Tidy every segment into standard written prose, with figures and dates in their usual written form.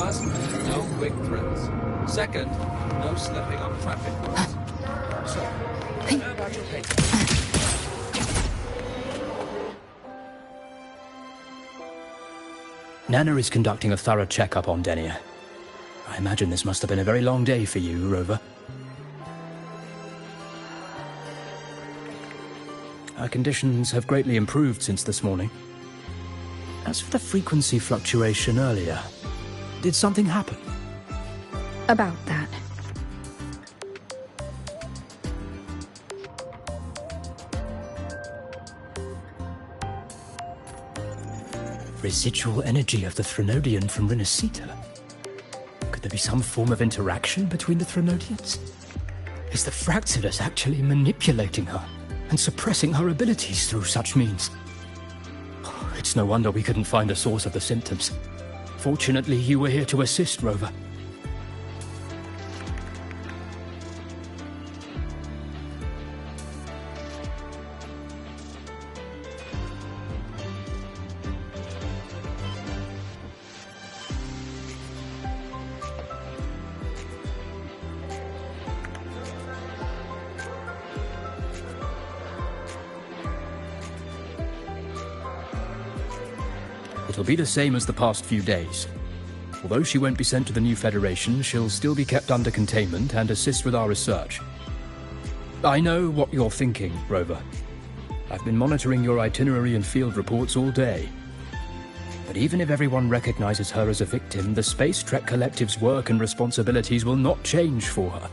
First, no quick thrills. Second, no slipping on traffic rules. So, how about your paper? Nana is conducting a thorough checkup on Denia. I imagine this must have been a very long day for you, Rover. Her conditions have greatly improved since this morning. As for the frequency fluctuation earlier, did something happen? About that. Residual energy of the Threnodian from Renacita? Could there be some form of interaction between the Threnodians? Is the Fractalus actually manipulating her and suppressing her abilities through such means? It's no wonder we couldn't find the source of the symptoms. Fortunately, you were here to assist, Rover. It'll be the same as the past few days. Although she won't be sent to the new Federation, she'll still be kept under containment and assist with our research. I know what you're thinking, Rover. I've been monitoring your itinerary and field reports all day. But even if everyone recognizes her as a victim, the Space Trek Collective's work and responsibilities will not change for her.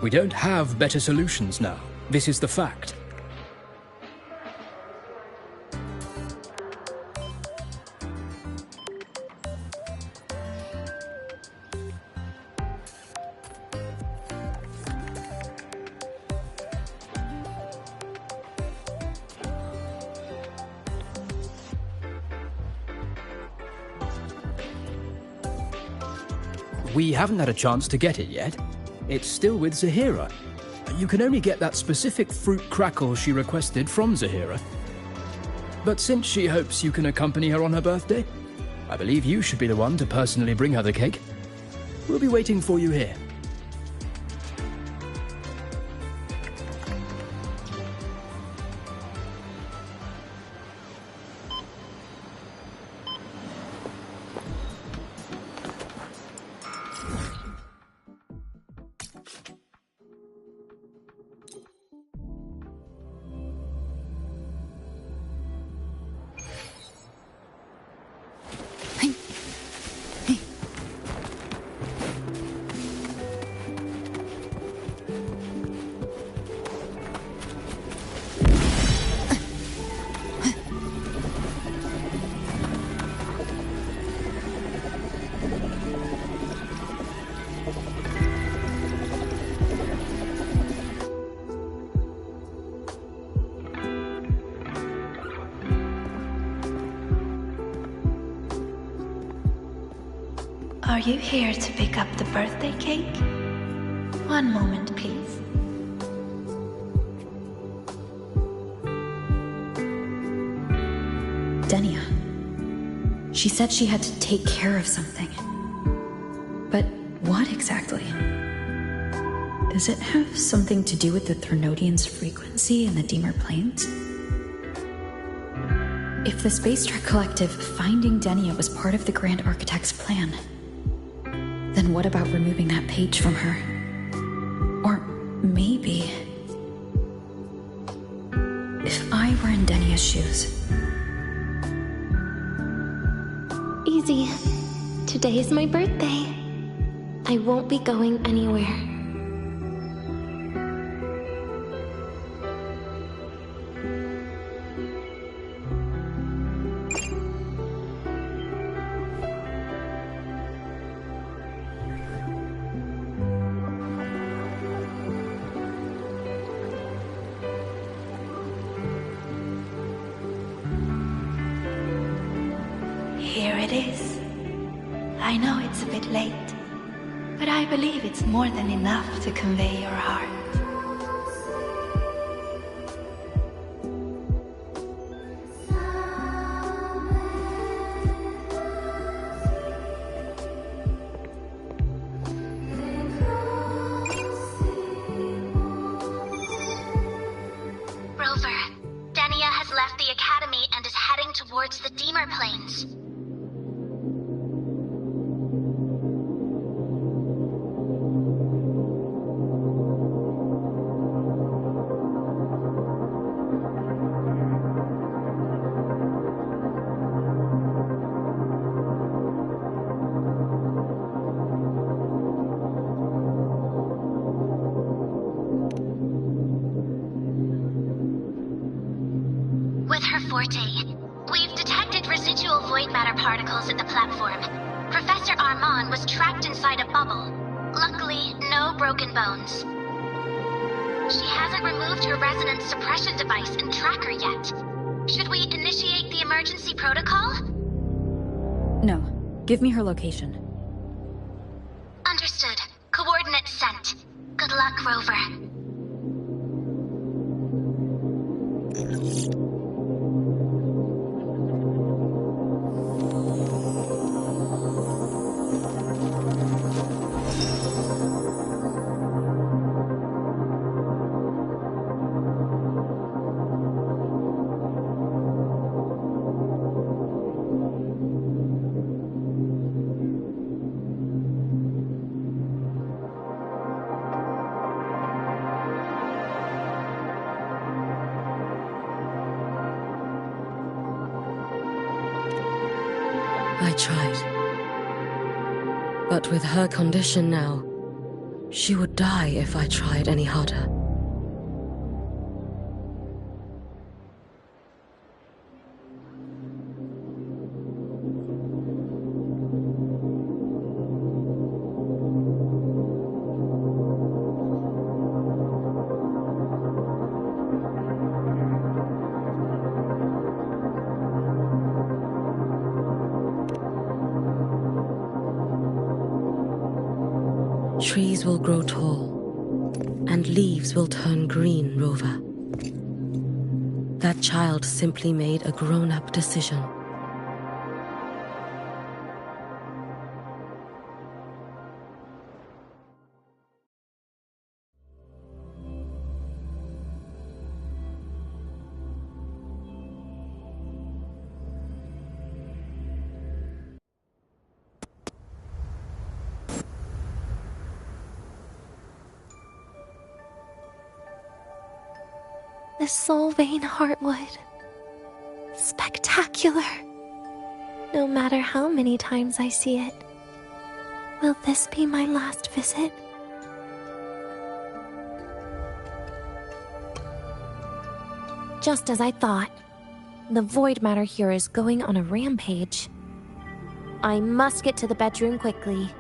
We don't have better solutions now. This is the fact. We haven't had a chance to get it yet. It's still with Zahira. You can only get that specific fruit crackle she requested from Zahira. But since she hopes you can accompany her on her birthday, I believe you should be the one to personally bring her the cake. We'll be waiting for you here. Are you here to pick up the birthday cake? One moment, please. Denia. She said she had to take care of something. But what exactly? Does it have something to do with the Threnodian's frequency in the Deemer Plains? If the Space Trek Collective finding Denia was part of the Grand Architect's plan, then what about removing that page from her? Or maybe... if I were in Denia's shoes... Easy. Today is my birthday. I won't be going anywhere. Here it is. I know it's a bit late, but I believe it's more than enough to convey your heart. the Deemer Plains. With her forte, we've detected residual void matter particles at the platform. Professor Armand was trapped inside a bubble. Luckily, no broken bones. She hasn't removed her resonance suppression device and tracker yet. Should we initiate the emergency protocol? No. Give me her location. Understood. Coordinates sent. Good luck, Rover. I tried. But with her condition now, she would die if I tried any harder. Trees will grow tall, and leaves will turn green, Rover. That child simply made a grown-up decision. The Solvane Heartwood. Spectacular. No matter how many times I see it. Will this be my last visit? Just as I thought. The void matter here is going on a rampage. I must get to the bedroom quickly.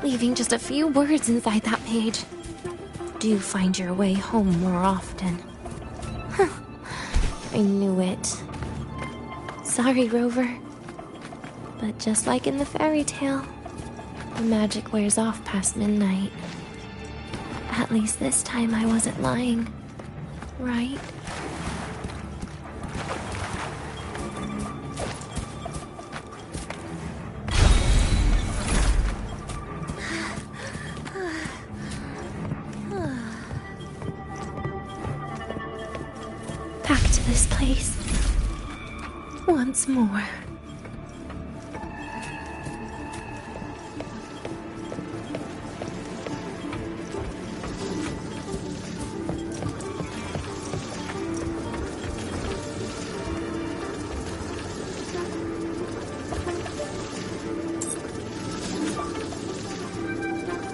Leaving just a few words inside that page. Do find your way home more often. Huh. I knew it. Sorry, Rover. But just like in the fairy tale, the magic wears off past midnight. At least this time I wasn't lying, right? Back to this place. Once more.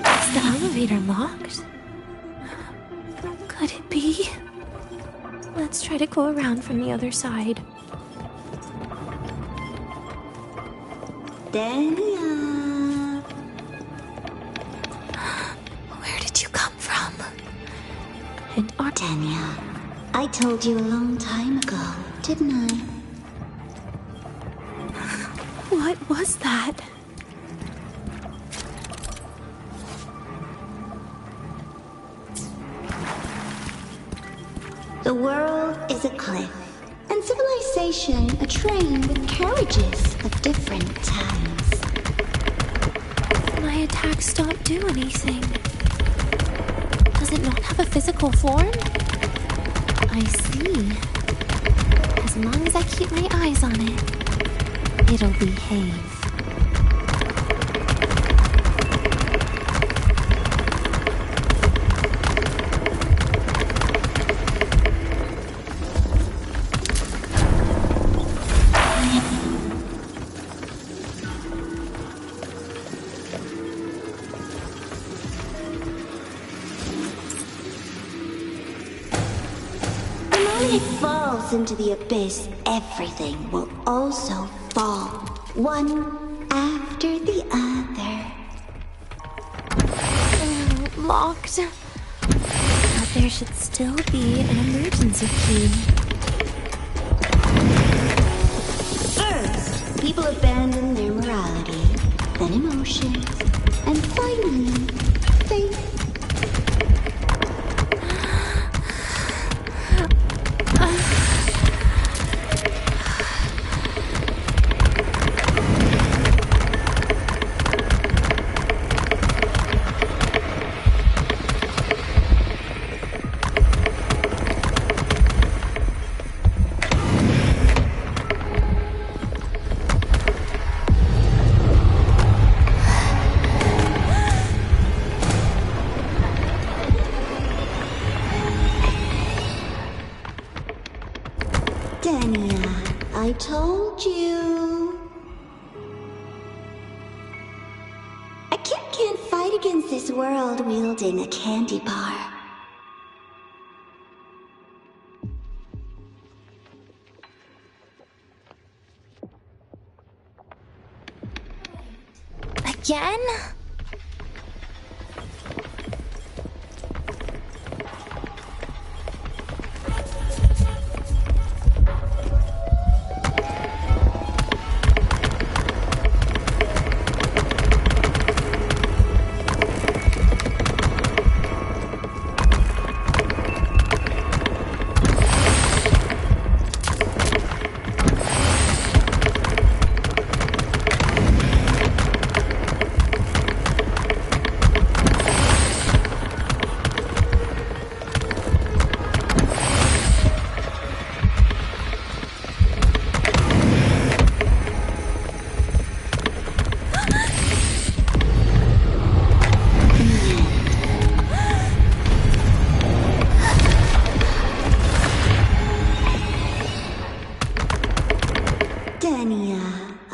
Is the elevator locked? Could it be? Let's try to go around from the other side. Dania! Where did you come from? And Dania, I told you a long time ago, didn't I? what was that? The world is a cliff, and civilization a train with carriages of different times. My attacks don't do anything. Does it not have a physical form? I see. As long as I keep my eyes on it, it'll behave. When it falls into the abyss, everything will also fall, one after the other. Locked. But there should still be an emergency key. First, people abandon their morality, then emotions, and finally, faith. Dania, I told you. A kid can't fight against this world wielding a candy bar. Again?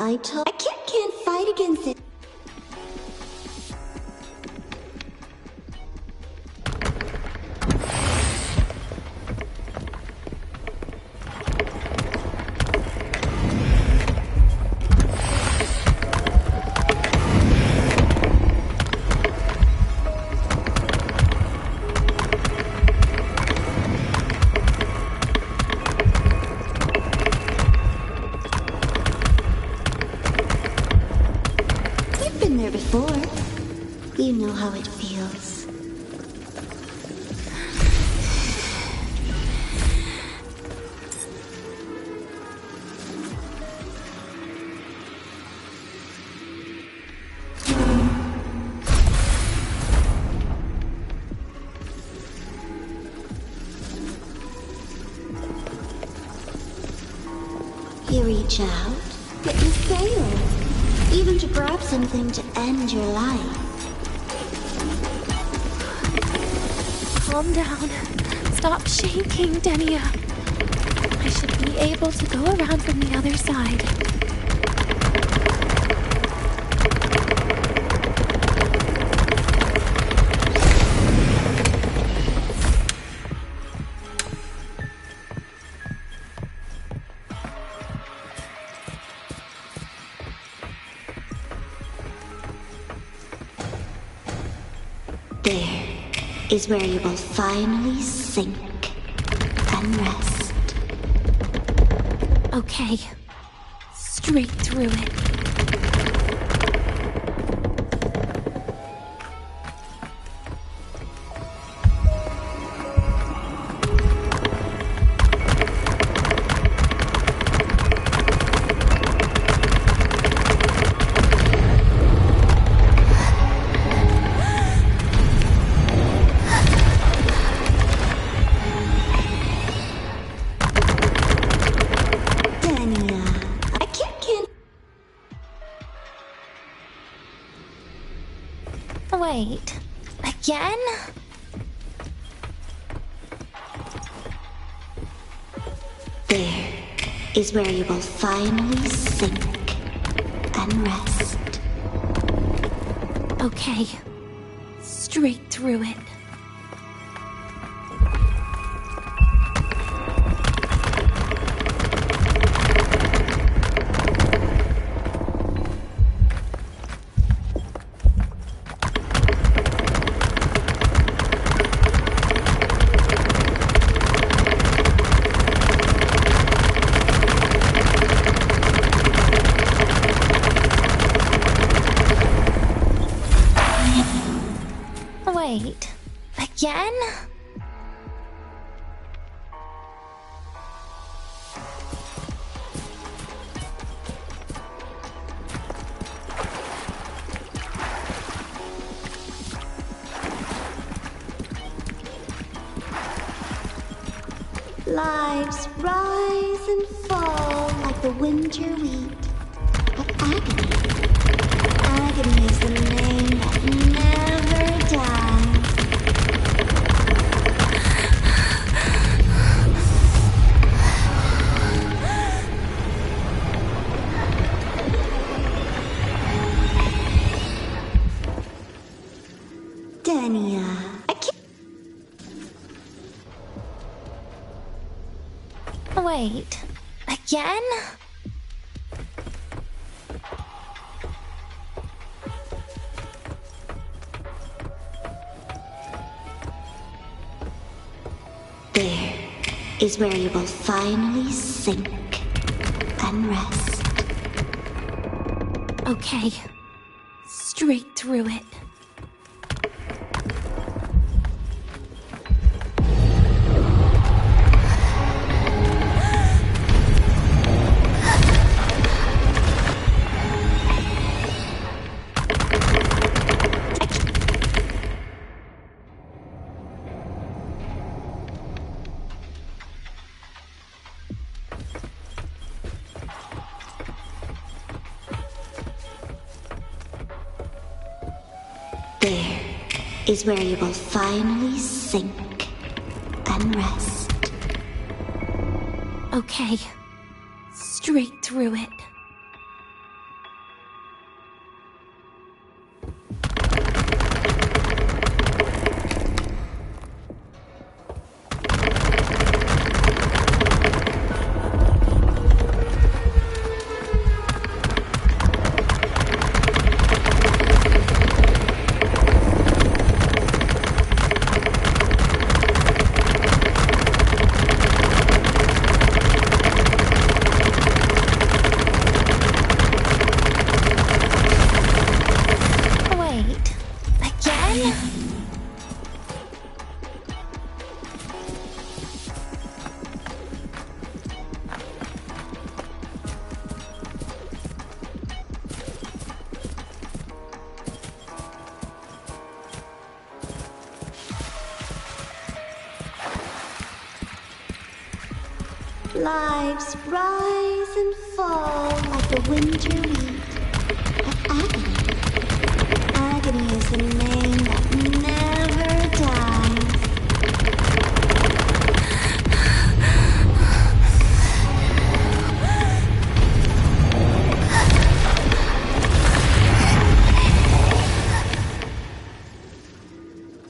A kid can't fight against it. You know how it feels. You reach out, but you fail. Even to grab something to end your life. Calm down. Stop shaking, Denia. I should be able to go around from the other side. There is where you will finally sink and rest. Okay. Straight through it. Again? There is where you will finally sink and rest. Okay. Straight through it. Wait. Again? Lives rise and fall like the winter wheat. But agony is the name that never dies. Dania, I can't. Wait. Again? There is where you will finally sink and rest. Okay. Straight through it. There is where you will finally sink and rest. Okay. Straight through it. Lives rise and fall like the winter wheat. But agony is the name that never dies.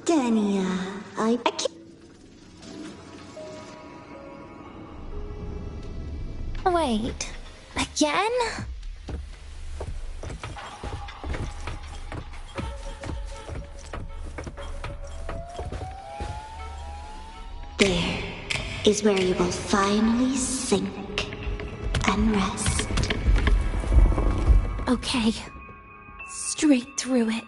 Dania, I can't. Wait. Again? There is where you will finally sink and rest. Okay. Straight through it.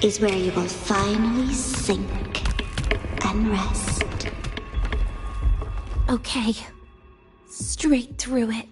is where you will finally sink and rest. Okay. Straight through it.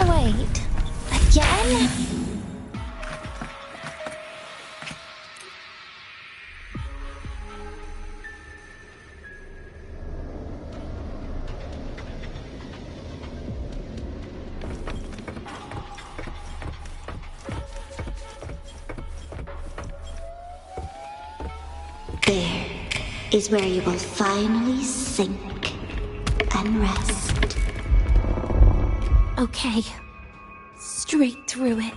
Wait. Again? There is where you will finally sink and rest. Okay. Straight through it.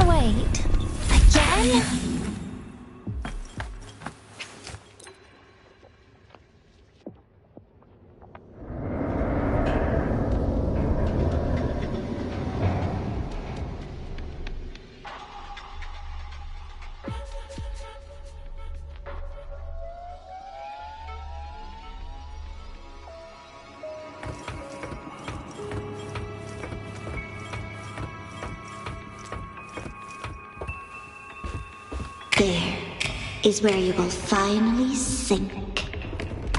Wait. Again? There is where you will finally sink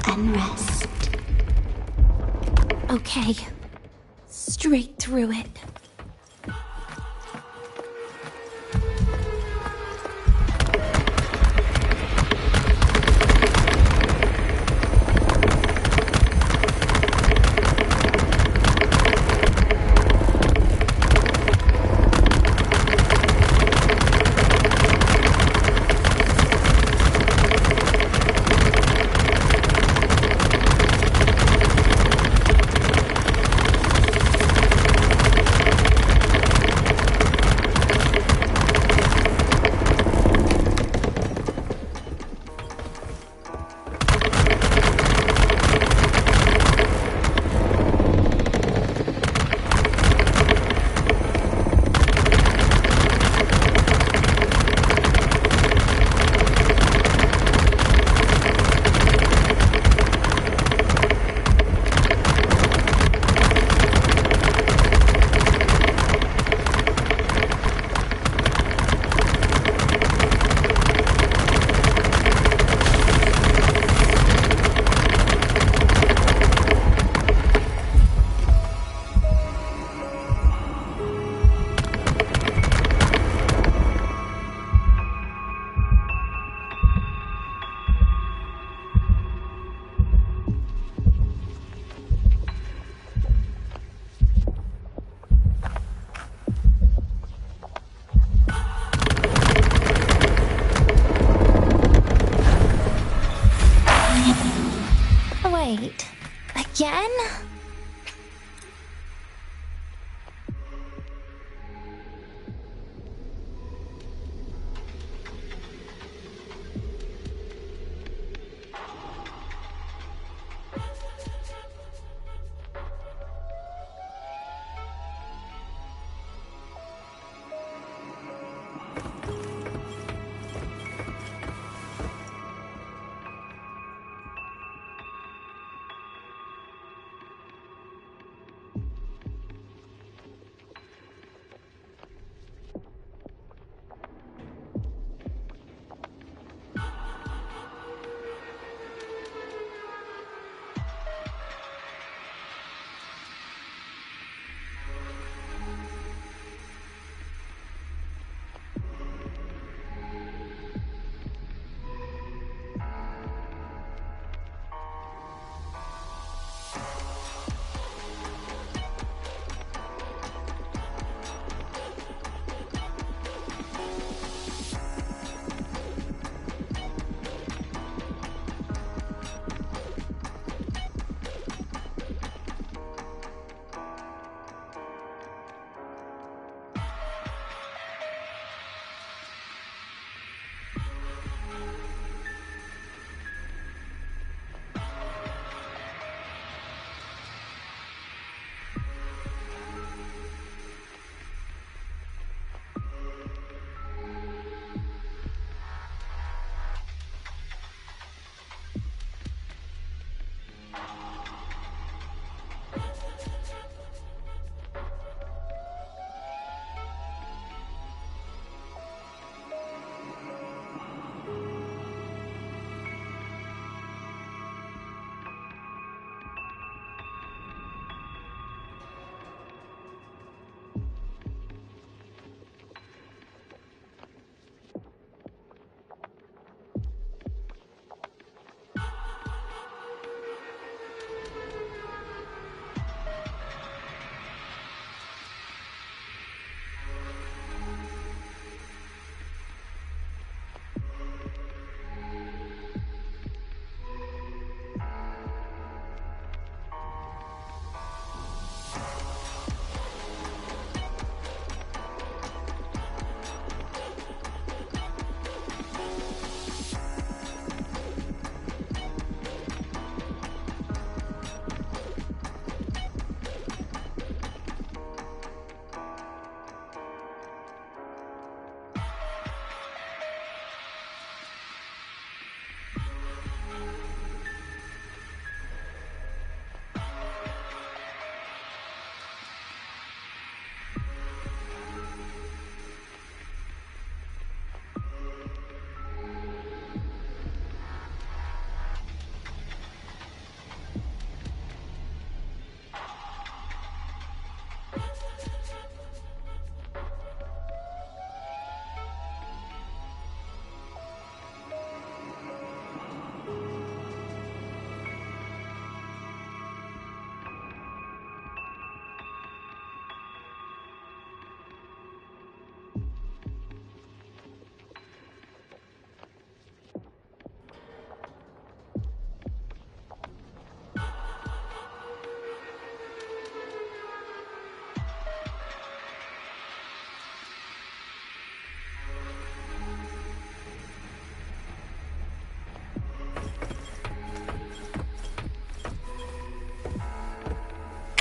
and rest. Okay. Straight through it.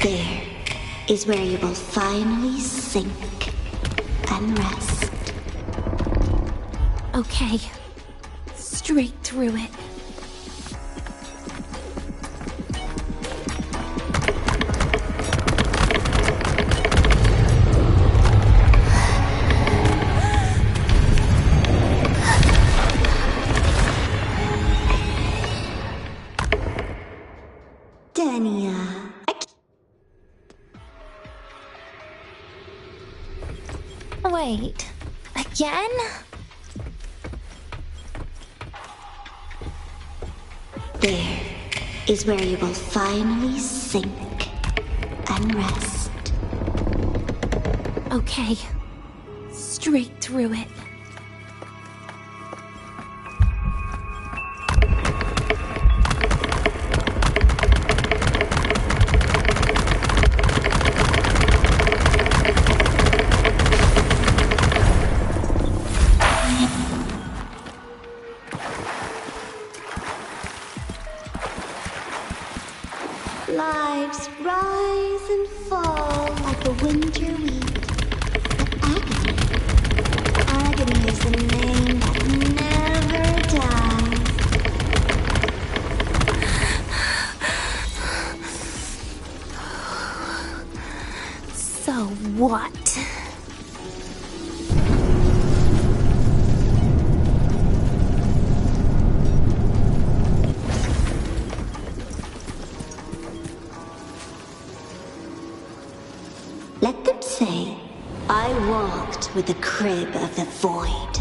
There is where you will finally sink and rest. Okay. Straight through it. Dania, Wait. Again? there is where you will finally sink and rest. Okay. Straight through it. Lives rise and fall like a winter weed. But agony is the name that never dies. So what? Let them say, I walked with the crib of the void.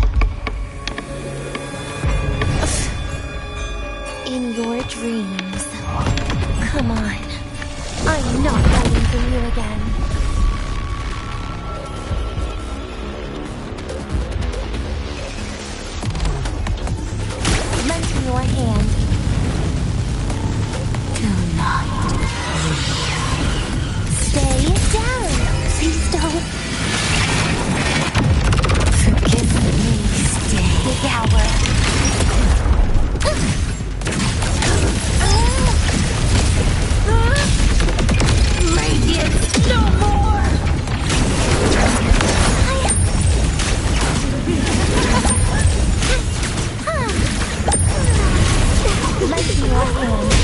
In your dreams. Come on. I'm not hiding from you again. Lend me your hand. Stay down. Please don't. Forgive me, stay. The hour. Radiance, no more! Lend me your hand.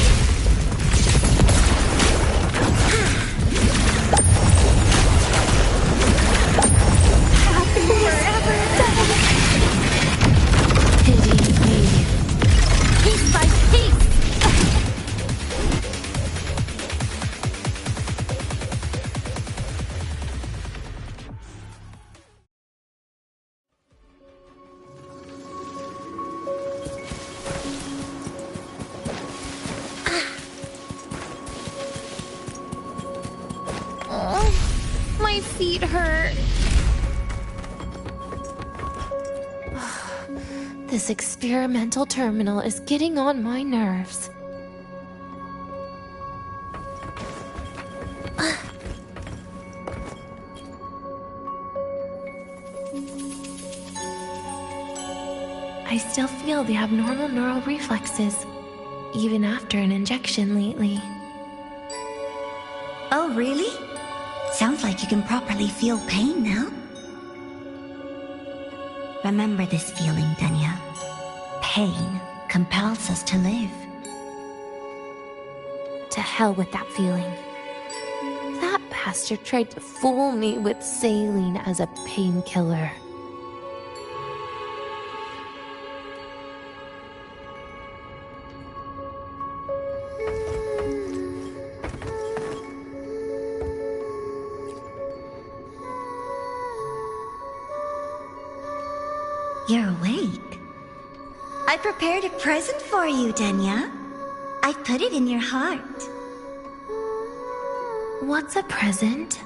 My feet hurt. This experimental terminal is getting on my nerves. I still feel the abnormal neural reflexes, even after an injection lately. Oh, really? Sounds like you can properly feel pain now. Remember this feeling, Dania. Pain compels us to live. To hell with that feeling. That bastard tried to fool me with saline as a painkiller. You're awake. I prepared a present for you, Dania. I put it in your heart. What's a present?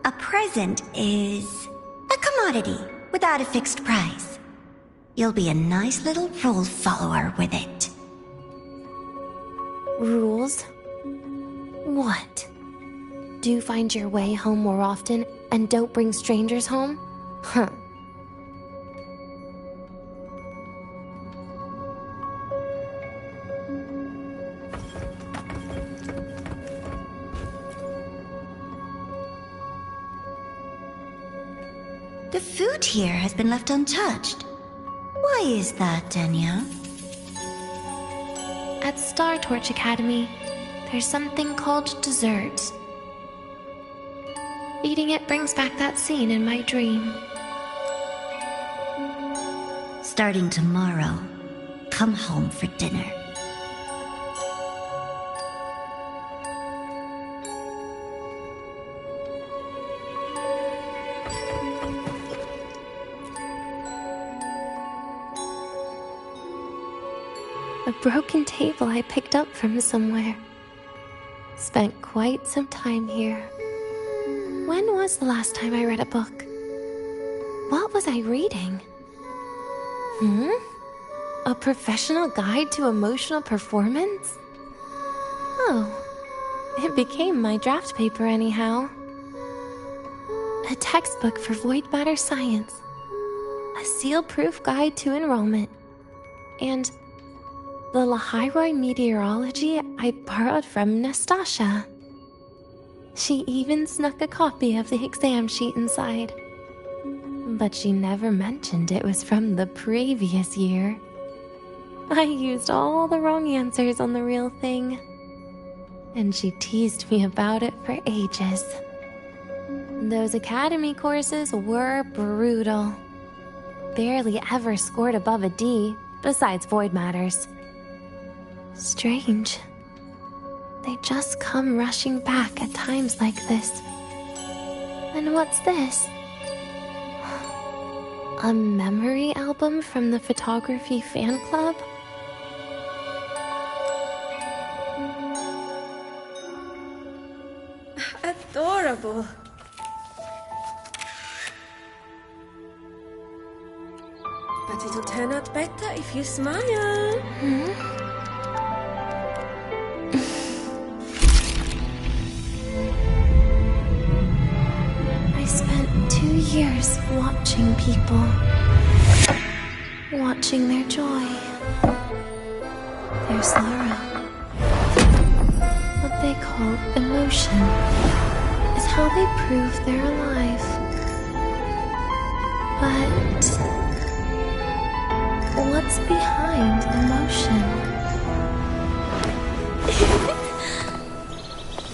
A present is a commodity without a fixed price. You'll be a nice little rule follower with it. Rules? What? Do find your way home more often and don't bring strangers home? Huh. The food here has been left untouched. Why is that, Denya? At Star Torch Academy, there's something called dessert. Eating it brings back that scene in my dream. Starting tomorrow, come home for dinner. A broken table I picked up from somewhere. Spent quite some time here. When was the last time I read a book? What was I reading? A professional guide to emotional performance? Oh, it became my draft paper anyhow. A textbook for void matter science. A seal-proof guide to enrollment. And the Lahiroi meteorology I borrowed from Nastasha. She even snuck a copy of the exam sheet inside. But she never mentioned it was from the previous year. I used all the wrong answers on the real thing. And she teased me about it for ages. Those academy courses were brutal. Barely ever scored above a D, besides void matters. Strange. They just come rushing back at times like this. And what's this? A memory album from the photography fan club? Adorable. But it'll turn out better if you smile. I spent 2 years watching people. Watching their joy. Their sorrow. What they call emotion is how they prove they're alive. But what's behind emotion?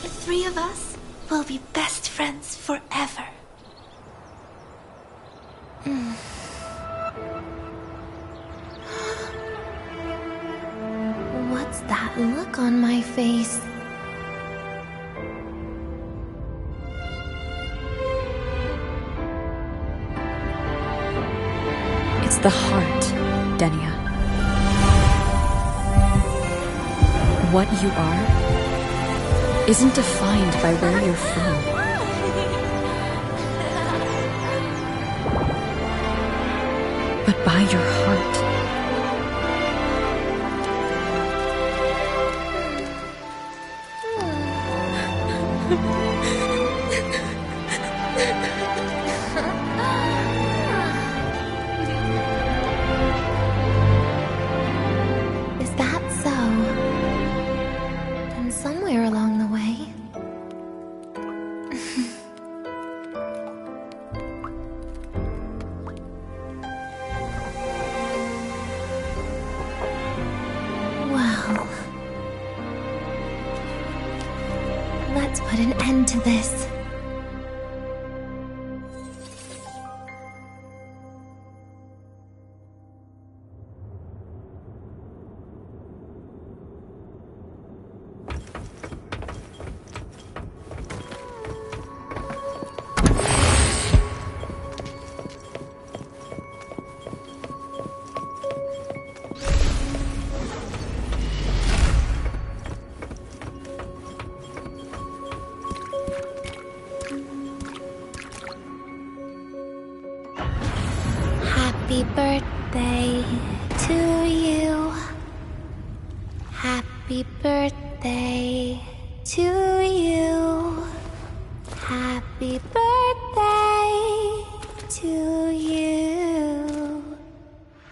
The three of us will be best friends forever. What's that look on my face? It's the heart, Denya. What you are isn't defined by where you're from. But by your heart. Is that so? Then somewhere along the way... Well... Let's put an end to this. Happy birthday to you. Happy birthday to you. Happy birthday to you.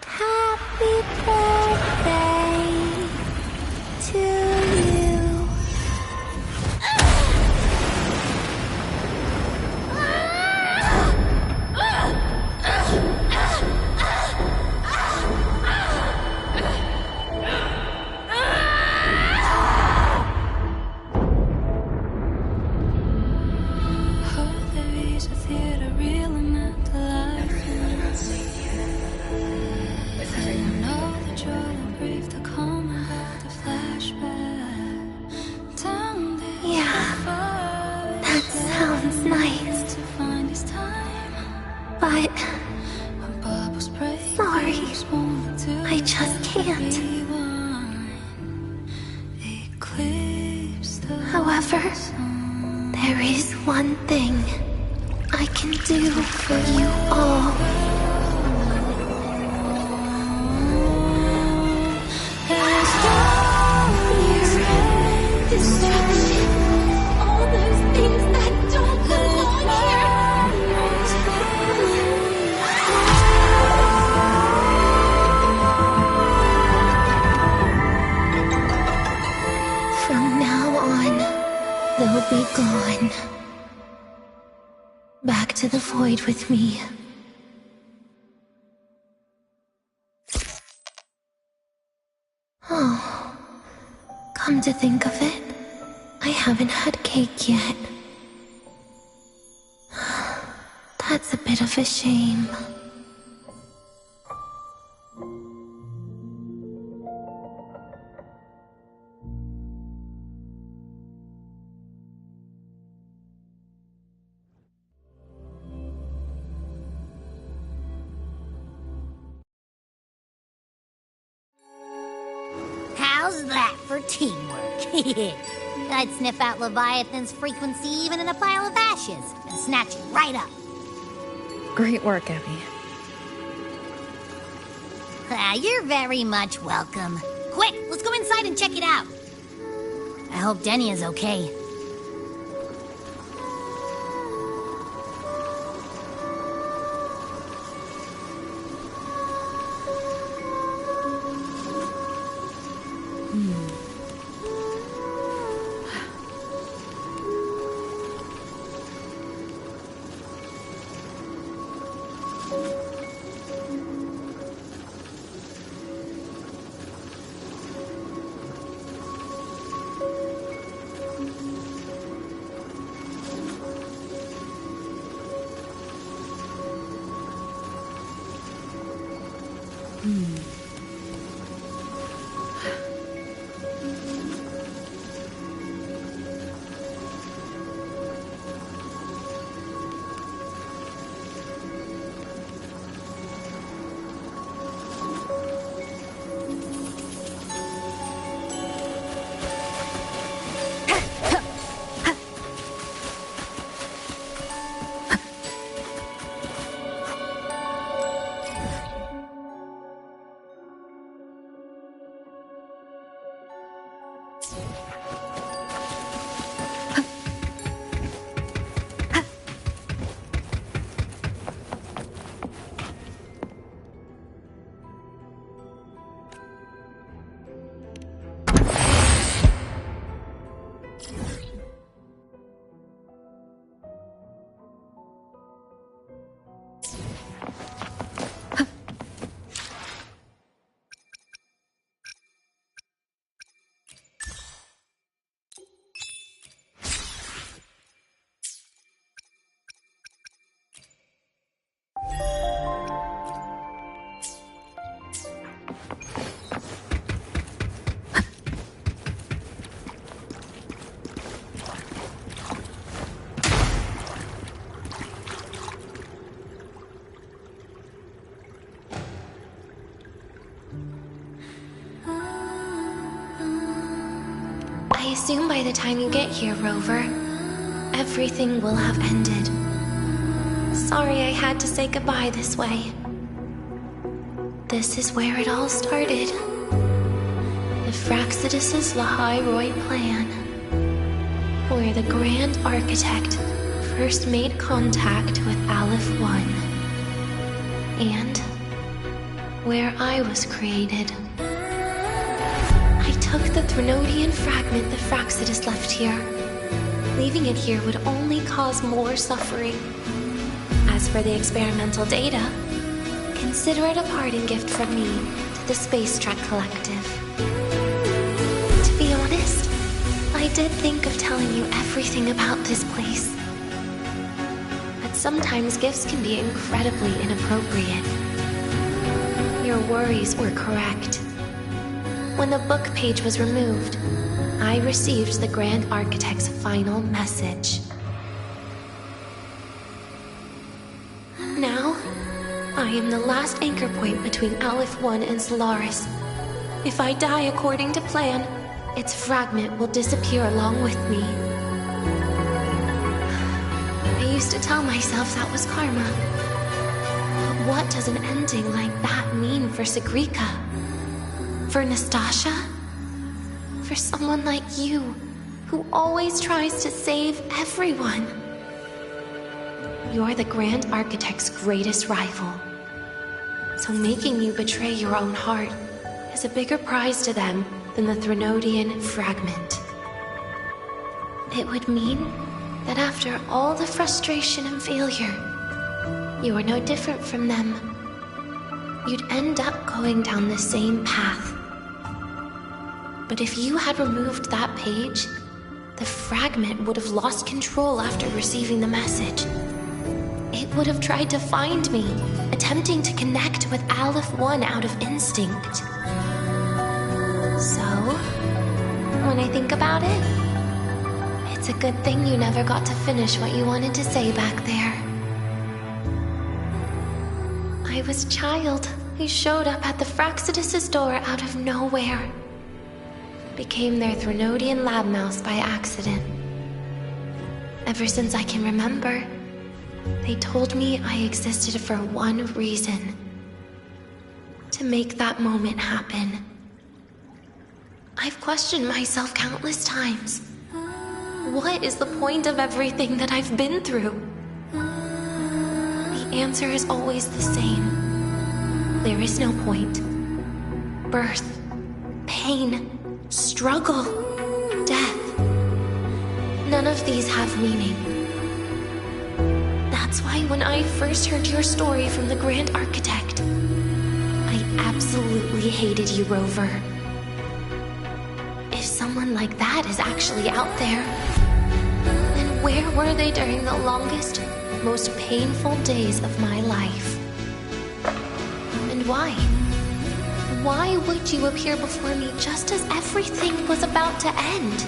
Happy birthday to you. piece of theater really meant to life. With everyone. Know that you're the brave to come about the flashback. Yeah, that sounds nice. But sorry, I just can't. However, there is one thing I can do for you all. Destruction, all those things that don't belong here. From now on, they'll be gone. Back to the void with me. Oh, come to think of it, I haven't had cake yet. That's a bit of a shame. How's that for teamwork? I'd sniff out Leviathan's frequency even in a pile of ashes and snatch it right up. Great work, Abby. You're very much welcome. Quick, let's go inside and check it out. I hope Denny is okay. I assume by the time you get here, Rover, everything will have ended. Sorry I had to say goodbye this way. This is where it all started. The Fraxidus' Lahai-Roi plan. Where the Grand Architect first made contact with Aleph 1. And where I was created. I took the Threnodian fragment the Fraxidus left here. Leaving it here would only cause more suffering. As for the experimental data, consider it a parting gift from me to the Space Trek Collective. To be honest, I did think of telling you everything about this place. But Sometimes gifts can be incredibly inappropriate. Your worries were correct. When the book page was removed, I received the Grand Architect's final message. Now, I am the last anchor point between Aleph 1 and Solaris. If I die according to plan, its fragment will disappear along with me. I used to tell myself that was karma. But what does an ending like that mean for Sigrika? For Nastasha? For someone like you, who always tries to save everyone? You're the Grand Architect's greatest rival. So making you betray your own heart is a bigger prize to them than the Threnodian fragment. It would mean that after all the frustration and failure, you are no different from them. You'd end up going down the same path. But if you had removed that page, the fragment would have lost control after receiving the message. It would have tried to find me, attempting to connect with Aleph 1 out of instinct. So, when I think about it, it's a good thing you never got to finish what you wanted to say back there. I was a child who showed up at the Fraxidus' door out of nowhere. Became their Threnodian lab mouse by accident. Ever since I can remember, they told me I existed for one reason. To make that moment happen. I've questioned myself countless times. What is the point of everything that I've been through? The answer is always the same. There is no point. Birth, pain, struggle, death. None of these have meaning. That's why when I first heard your story from the Grand Architect, I absolutely hated you, Rover. If someone like that is actually out there, then where were they during the longest, most painful days of my life? And why? Why would you appear before me just as everything was about to end?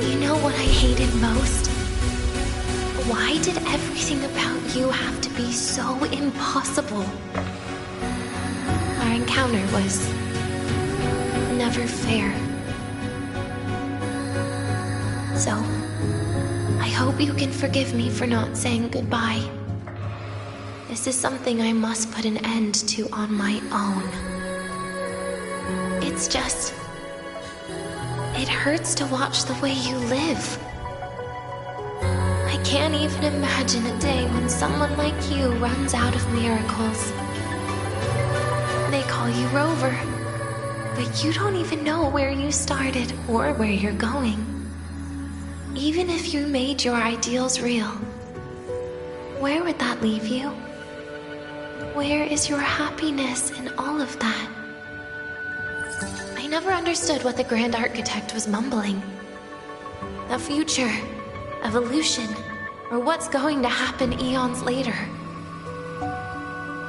You know what I hated most? Why did everything about you have to be so impossible? Our encounter was never fair. So, I hope you can forgive me for not saying goodbye. This is something I must put an end to on my own. It's just... it hurts to watch the way you live. I can't even imagine a day when someone like you runs out of miracles. They call you Rover, but you don't even know where you started or where you're going. Even if you made your ideals real, where would that leave you? Where is your happiness in all of that? I never understood what the Grand Architect was mumbling. The future, evolution, or what's going to happen eons later.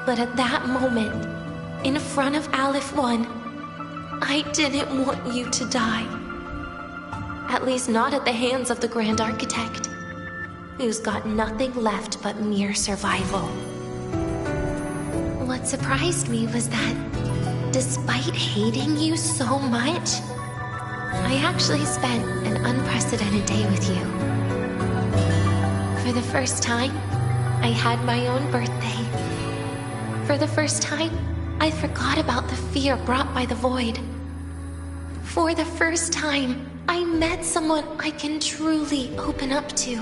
But at that moment, in front of Aleph 1, I didn't want you to die. At least not at the hands of the Grand Architect, who's got nothing left but mere survival. What surprised me was that, despite hating you so much, I actually spent an unprecedented day with you. For the first time, I had my own birthday. For the first time, I forgot about the fear brought by the void. For the first time, I met someone I can truly open up to.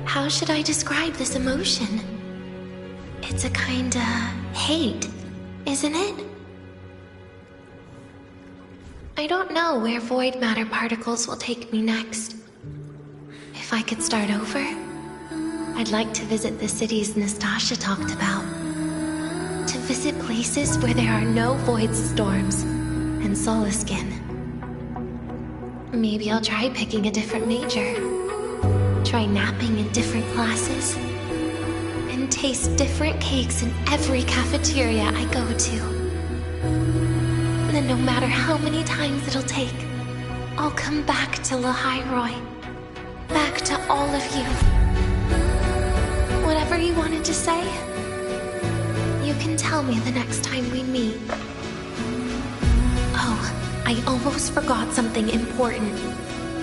How should I describe this emotion? It's a kinda hate, isn't it? I don't know where void matter particles will take me next. If I could start over, I'd like to visit the cities Nastasha talked about. To visit places where there are no void storms and Solaskin. Maybe I'll try picking a different major. try napping in different classes, and taste different cakes in every cafeteria I go to. Then no matter how many times it'll take, I'll come back to Lahairoi. Back to all of you. Whatever you wanted to say, you can tell me the next time we meet. Oh, I almost forgot something important.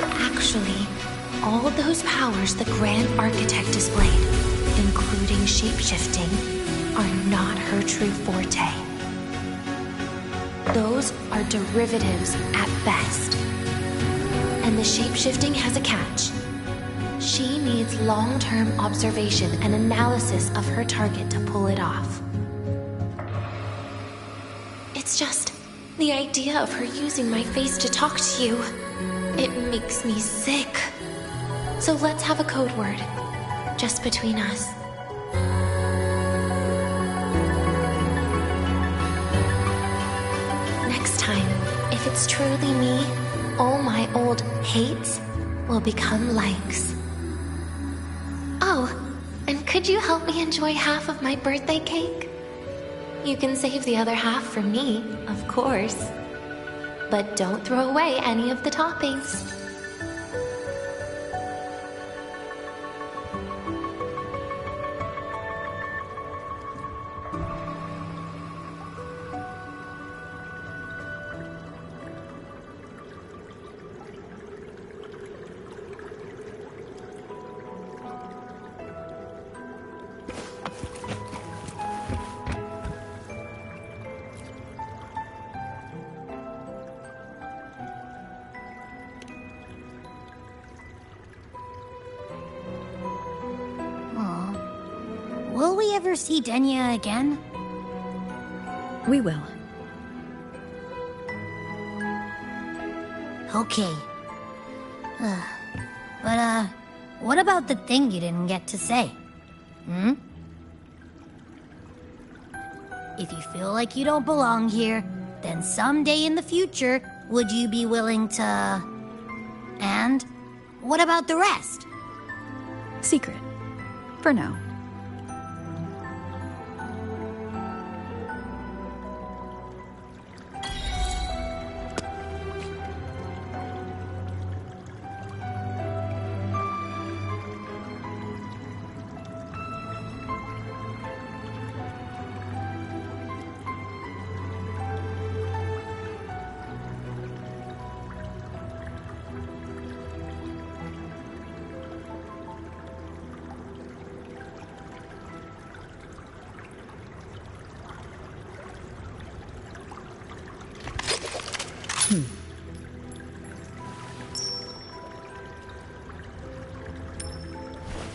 Actually, all those powers the Grand Architect displayed, including shapeshifting, are not her true forte. Those are derivatives at best. And the shapeshifting has a catch. She needs long-term observation and analysis of her target to pull it off. It's just the idea of her using my face to talk to you. It makes me sick. So let's have a code word, just between us. Next time, if it's truly me, all my old hates will become likes. Oh, and could you help me enjoy half of my birthday cake? You can save the other half for me, of course. But don't throw away any of the toppings. Will we ever see Denya again? We will. Okay. But, what about the thing you didn't get to say? If you feel like you don't belong here, then someday in the future, would you be willing to... And what about the rest? Secret. For now.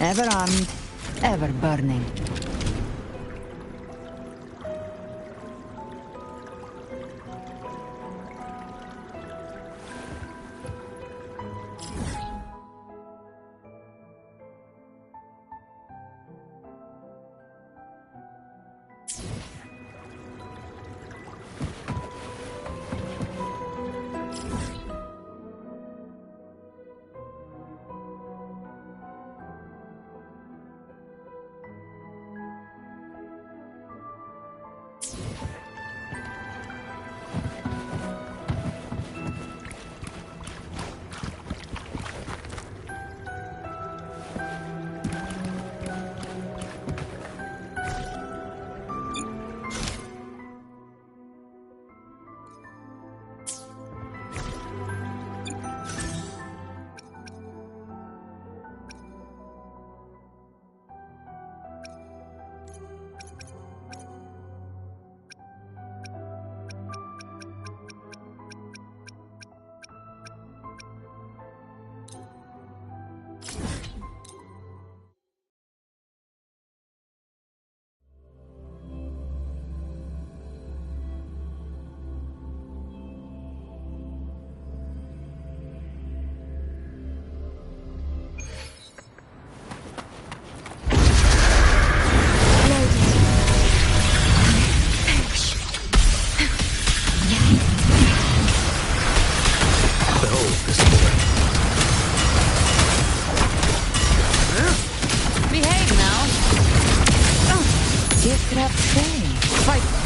Ever armed, ever burning.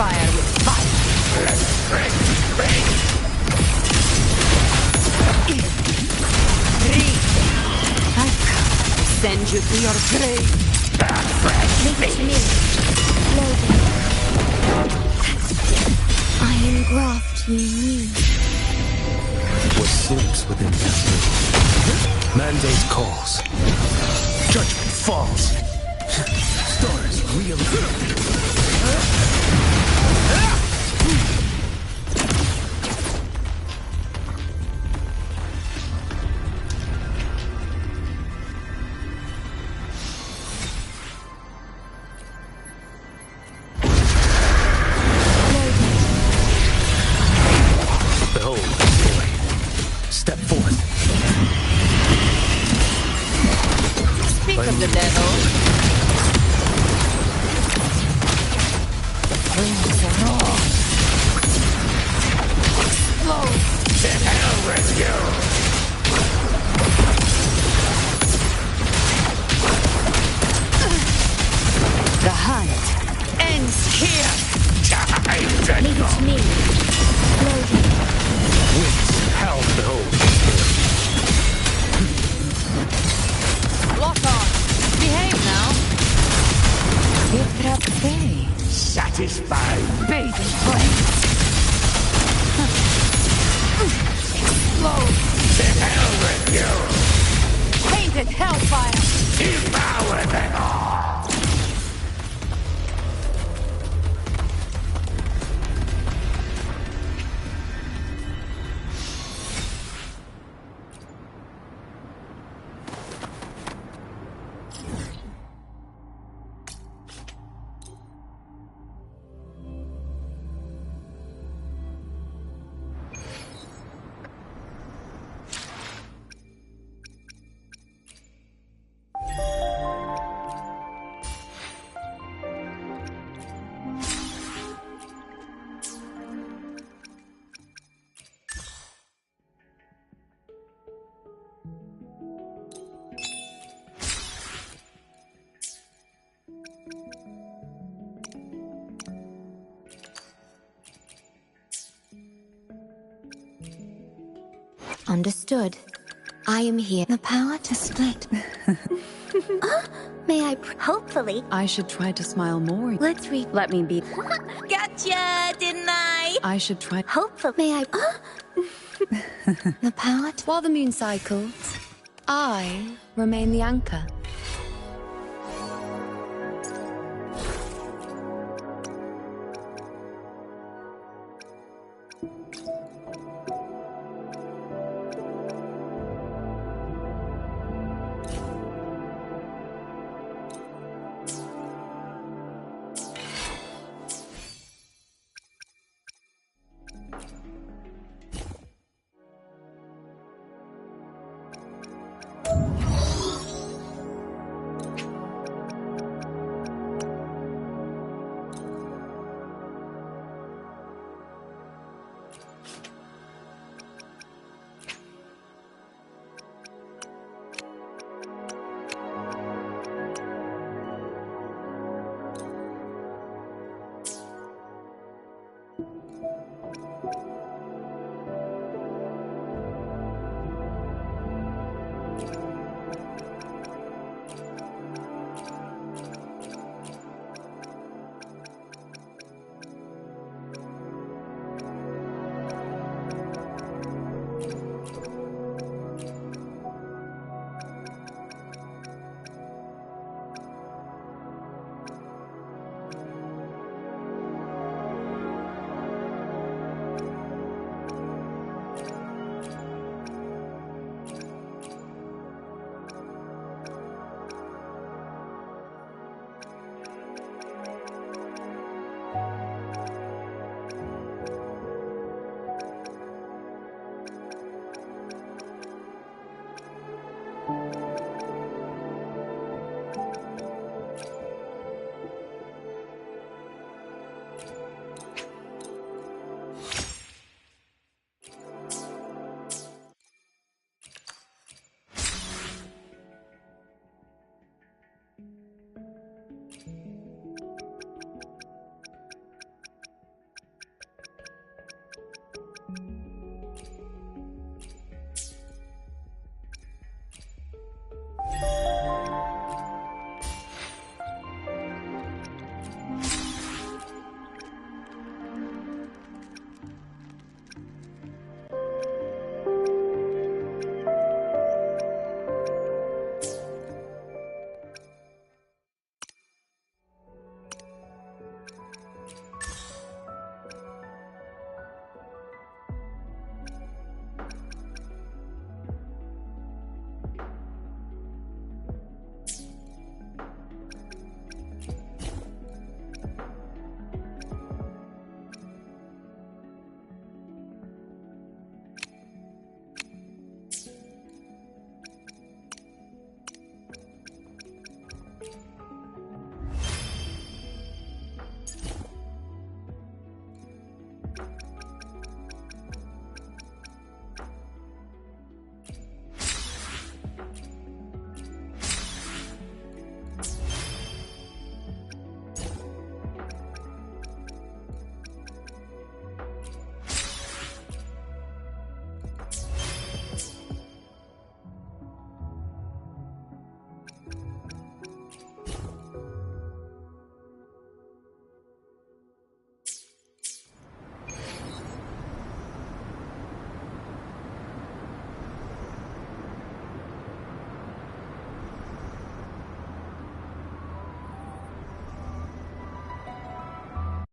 fire with fire. I've come to send you to your grave. Leave it to me. Loading. I engraft you new. What sleeps within that mandate calls. Judgment falls. Stars real. Behold, boy. Step forth. Speak of the devil. Wings are raw. Explode. To hell with you! The hunt ends here. Leave it to me. Loading. Winds, hell, behold. Lock on. Behave now. Vitrape. Satisfied. Bathe in flames. Explode. To hell with you! Painted hellfire. Devour them all! Understood. I am here. The power to split. May I hopefully. I should try to smile more. Let's read. Let me be. Gotcha, didn't I? I should try. Hopefully. May I. The power to. While the moon cycles, I remain the anchor.